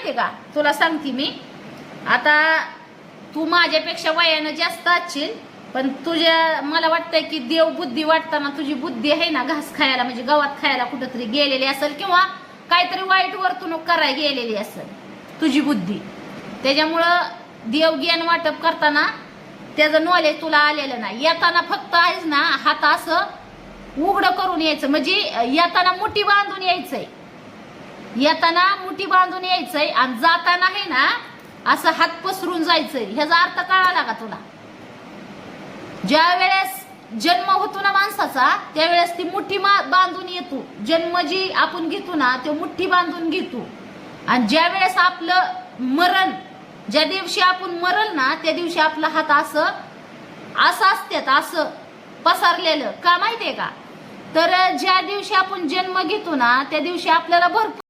माहितीये का तुला सांगते मी, आता तू माझ्यापेक्षा वयानं जास्त असशील, पण तुझ्या मला वाटतंय की देव बुद्धी वाटताना तुझी बुद्धी आहे ना घास खायला म्हणजे गवत खायला कुठंतरी गेलेली असेल, किंवा काहीतरी वाईट वर्तणूक करायला गेलेली असेल तुझी बुद्धी. त्याच्यामुळं देव ज्ञान वाटप करताना त्याचं नॉलेज तुला आलेलं नाही. येताना फक्त आहेच ना हात असं उघडं करून यायचं, म्हणजे येताना मुठी बांधून यायचंय, येताना मुठी बांधून यायचंय आणि जाताना आहे ना असं हात पसरून जायचंय. ह्याचा अर्थ कळाला का तुला? ज्या वेळेस जन्म होतो ना माणसाचा त्यावेळेस ती मुठी बांधून येतो. जन्म जी आपण घेतो ना ते मुठी बांधून घेतो, आणि ज्या वेळेस आपलं मरण, ज्या दिवशी आपण मरल ना त्या दिवशी आपला हात असं असतात, असं पसरलेलं. का माहितीये का? तर ज्या दिवशी आपण जन्म घेतो ना त्या दिवशी आपल्याला भरपूर